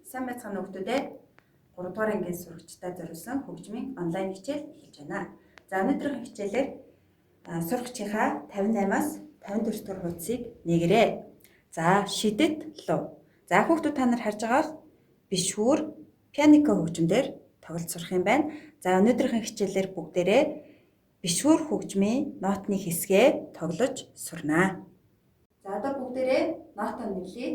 Сайн байцгаана хүүхдүүдээ 3 дугаар ангийн сурагчдад зориулсан хөгжмийн онлайн хичээл эхэлж байна. За өнөөдрийн хичээлээр сурагчийнхаа 58-аас 54 дугаар хуудсыг нээгээрэй. За шидэт луу. За хүүхдүүд та нар харж байгаа бишүүр пианико хөгжмөөр тоглож сурах юм байна. За өнөөдрийн хичээлээр бүгдээрээ бишүүр хөгжмийн нотны хэсгээ тоглож сурнаа. За одоо бүгдээрээ нотоо нэрлэе.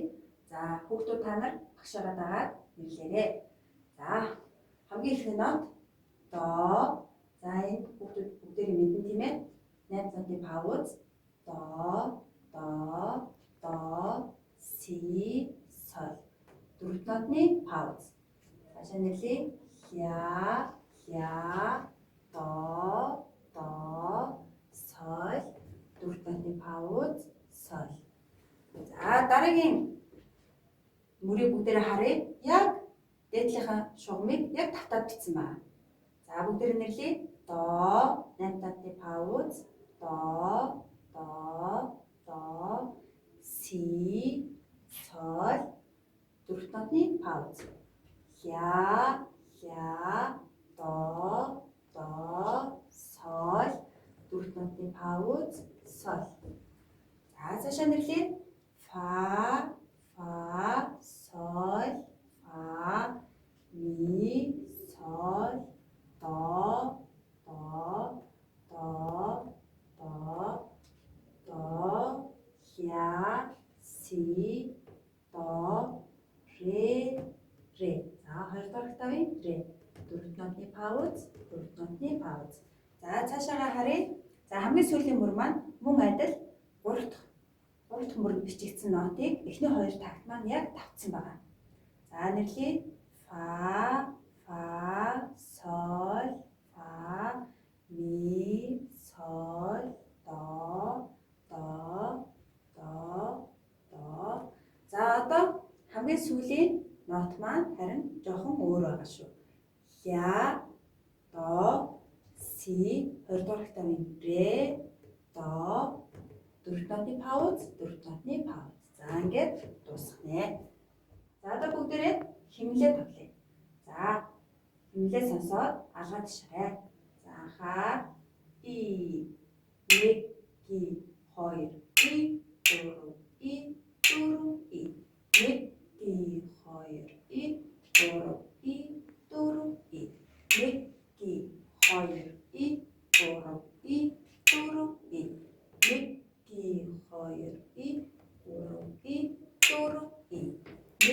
За хүүхдүүд та нар багшаагаа дагаад нэрлээрэй. За хамгийн ихний нот до. За энэ хүүхдүүд бүгдээрээ мэднэ тийм ээ. 8 нотын пауз до, си, соль. 4 нотны пауз. Цаашаа нэрлэе. ля, до, соль. 4 нотны пауз, соль. За дараагийн мөрийг бүгдээрээ харъя. Яг дээдлийнхаа шугамыг яг татаад бичсэн байна. За бүгдээрээ нэрлэе. До, 8 нотны пауз, до, си, соль, 4 нотны пауз. ля, до, соль, 4 нотны пауз, соль. За цаашаа нэрлэе. фа, соль, ми, соль, до, ля, си, до, ре. За 2 дахь октавын ре. 4 нотны пауз, 4 нотны пауз. За цаашаа харъя. За хамгийн сүүлийн мөр маань мөн адил 3 дахь мөрөнд бичигдсэн нотыг эхний 2 такт маань яг давтсан байна. За нэрлэе. фа, соль, ми, соль, до. За одоо хамгийн сүүлийн нот маань харин жоохон өөр байгаа шүү. ля, до, си, 2 дахь октавын ре, до, 4 нотны пауз, 4 нотны пауз. За ингээд дуусгах нэ. За одоо бүгдээрээ химлээ тоглоё. За химлээ сонсоод алгаа ташаарай. За анхаар и 1 2 и 4 и 4 и 1 2 и 4 и 4 и 1 2 и 4 и 4 и 1 2 и 4 и 4 и 1 2 и 4 и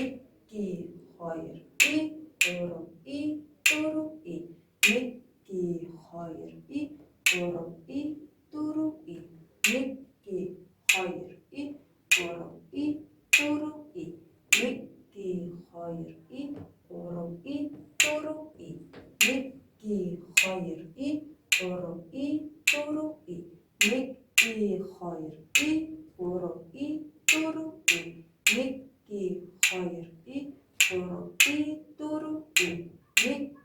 4 и 1 2 и 4 и 4 и 1 2 и 4 и 4 и 1 2 и 4 и 4 и 1 2 и 4 и 4 и 1 2 и 4 и 4 и 1 2 и 4 и 4 и 1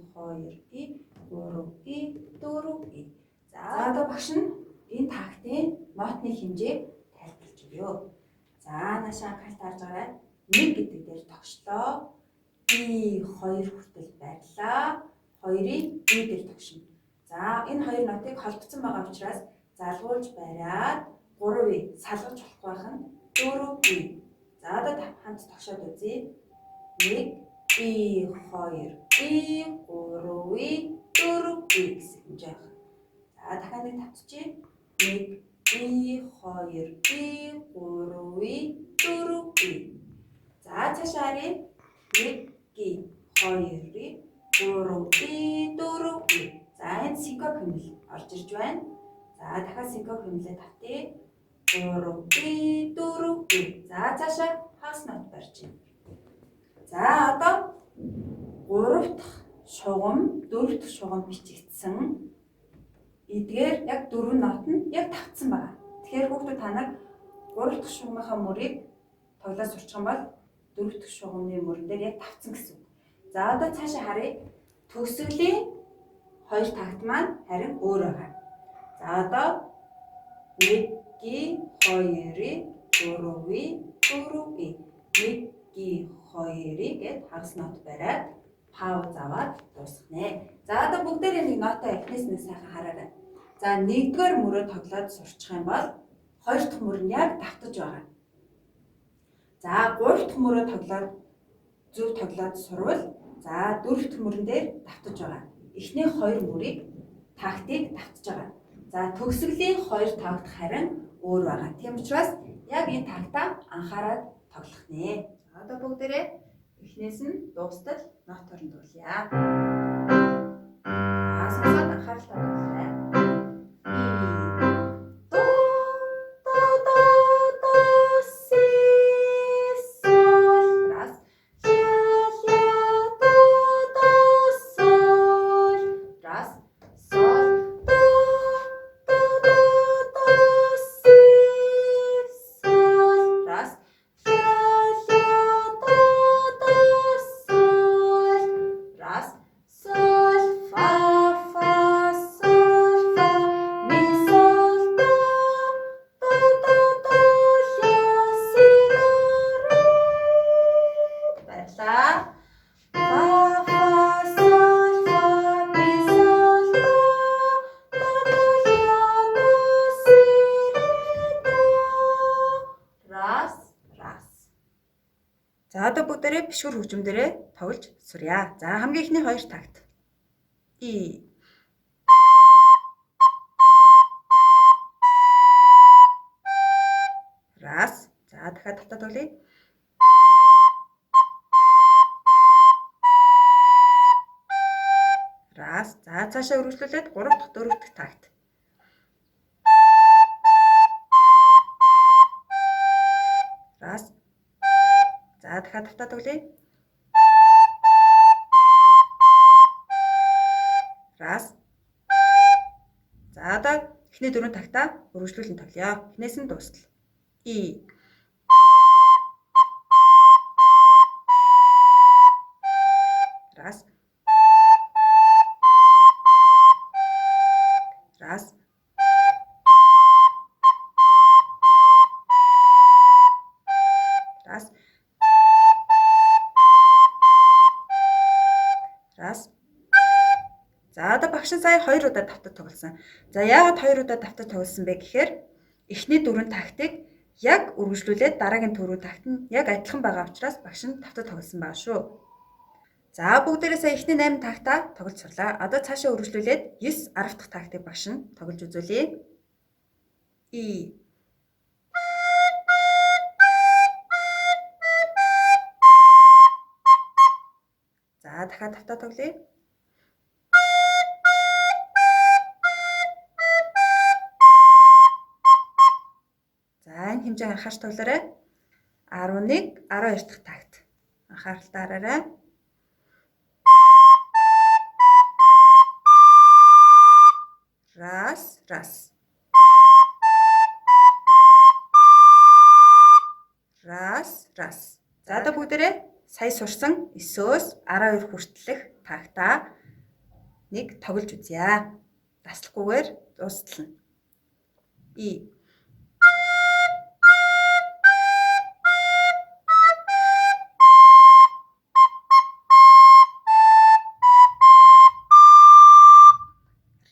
2 и 4 и 4 и. За одоо багш нь энэ тактын нотны хэмжээг тайлбарлаж өгье. За наашаа анхаарал таарж байгаарай. 1 гэдэг дээр тогшлоо. И 2 хүртэл байрлаа. 2-ыг и дээр тогшино. За энэ хоёр нотыг холбогдсон байгаа учраас залгуулж бариад 3-ыг салгаж болохгүй байх нь 4 и. За одоо хамт тогшоод үзье. 1 и 2 и 3 и 4 и гэсэн хэмжээ байна. За дахиад нэг тавьчихъя. 1 и 2 и 3 и 4 и. За цаашаа харъя. 1 и 2 и 3 и 4 и. За энэ синкоп хэмнэл орж ирж байна. За дахиад синкоп хэмнэлээ татъя. 3 и 4 и. За цаашаа хагас нот барьж байна. За одоо 3 дахь шугам, 4 дахь шугам бичигдсэн. Эдгээр яг 4 нот нь яг тавцсан байна. Тэгэхээр хүүхдүүд та нар 3 дахь шугамынхаа мөрийг тоглож сурчих юм бол 4 дахь шугамны мөрөн дээр яг тавцсан гэсэн үг. За одоо цаашаа харъя. Төгсгөлийн 2 такт маань харин өөр байгаа. За одоо 1기, 2기, 3기, 4기. 1기, 2기 гэд хагас нот бариад пауз аваад дуусгах нэ. За одоо бүгдээрээ нэг нотоо эхнээс нь сайхан хараарай. За 1-р мөрөө тоглоод сурчих юм бол 2 дахь мөр нь яг давтаж байгаа. За 3 дахь мөрөө зөв тоглоод сурвал за 4 дахь мөрөн дээр давтаж байгаа. Эхний 2 мөрийг тактыг давтаж байгаа. За төгсгөлийн 2 тагт харин өөр байгаа. Тийм учраас яг энэ тагтаа анхаарал тоглох нэ. За одоо бүгдээрээ эхнээс нь дуустал нот орндуулъя. Асуулт анхааралтай тоглоорой. За одоо бүгдээрээ бишгүр хөгжмөдөрөө тоглож сурья. За хамгийн ихний 2 такт. И раз. За дахиад татаа тоглоё. Раз. За цаашаа үргэлжлүүлээд 3 дахь 4 дахь такт. Раз. За дахиад татаа тоглоё. Раз. За одоо эхний 4 тагтаа үргэлжлүүлэн тоглоё. Эхнээс нь дуустал. И раз. Раз. Раз. Раз. За одоо багш нь сая 2 удаа давтаж тоглосон. За яагаад 2 удаа давтаж тоглосон бэ гэхээр эхний 4 тактыг яг үргэлжлүүлээд дараагийн 4 такт нь яг адилхан байгаа учраас багш нь давтаж тоглосон байгаа шүү. За бүгдээрээ сая эхний 8 тактаа тоглож сурлаа. Одоо цаашаа үргэлжлүүлээд 9 10 дахь тактыг багш нь тоглож үзүүлье. И за дахиад давтаа тоглоё. За энэ хэмжээг анхаарч тоглоорой. 11 12 дахь такт. Анхааралтай хараарай. Раз, раз. Раз, раз. За одоо бүгдээрээ сая сурсан 9-өөс 12 хүртэлх тактаа нэг тоглож үзье. Таслахгүйгээр дуустална. И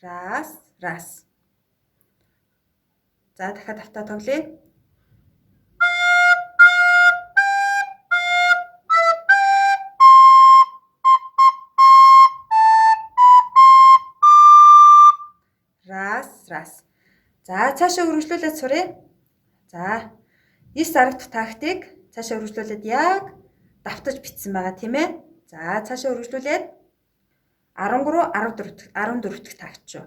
раз, раз. За дахиад давтаа тоглоё. Раз, раз. За цаашаа үргэлжлүүлээд сурья. За 9 10 дахь тактыг цаашаа үргэлжлүүлээд яг давтаж бичсэн байгаа тийм ээ. За цаашаа үргэлжлүүлээд 13 14 дахь такт шүү.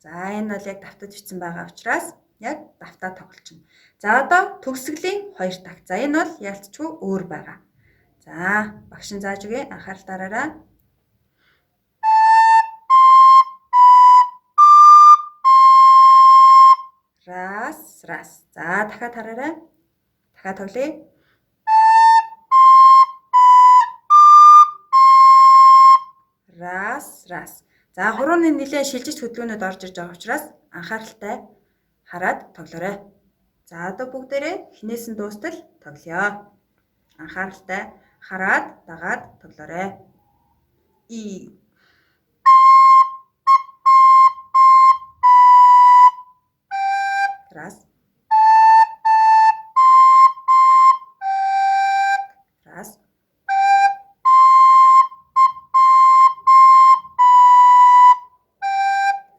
За энэ бол яг давтаж бичсэн байгаа учраас яг давтаа тоглолчихно. За одоо төгсгөлийн 2 такт. За энэ бол ялцчгүй өөр байгаа. За багш нь зааж өгье. Анхаарал дараарай. Раз, раз. За дахиад хараарай. Дахиад тоглоё. Раз. За хурууны нэлээд шилжиж хөдөлгөөнөд орж ирж байгаа учраас анхааралтай хараад тоглоорой. За одоо бүгдээрээ эхнээс нь дуустал тоглоё. Анхааралтай хараад дагаад тоглоорой. И. Раз. Раз.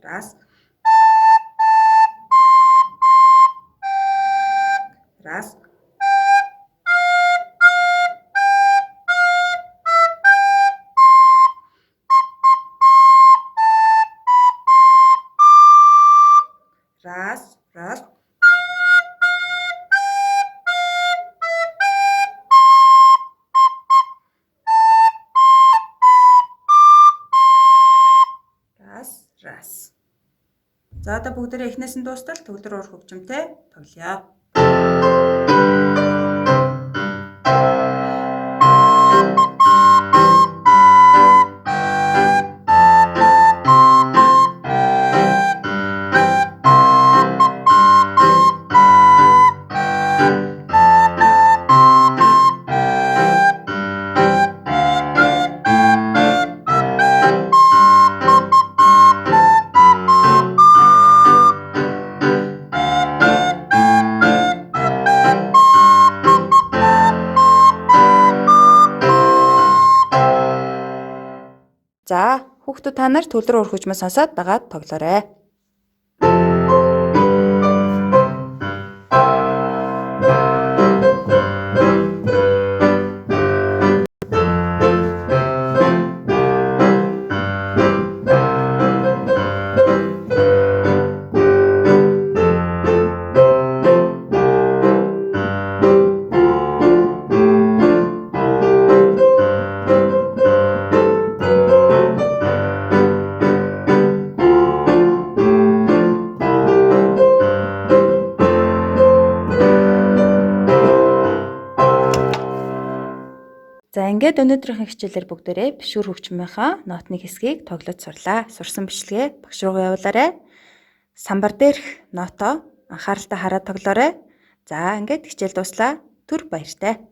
Раз. Раз. Раз. Раз. За одоо бүгдээрээ эхнээс нь дуустал төгөлдөр уур хөгжимтэй тоглоё. За хүүхдүүд та нар төгөлдөр уур хөгжмөө сонсоод дагаад тоглоорой. За ингээд өнөөдрийнхээ хичээлээр бүгдээрээ бишүүр хөгжмийнхаа нотны хэсгийг тоглож сурлаа. Сурсан бичлэгээ багш руугаа явуулаарай. Самбар дээрх нотоо анхааралтай хараад тоглоорой. За ингээд хичээл дуслаа. Түр баяртай.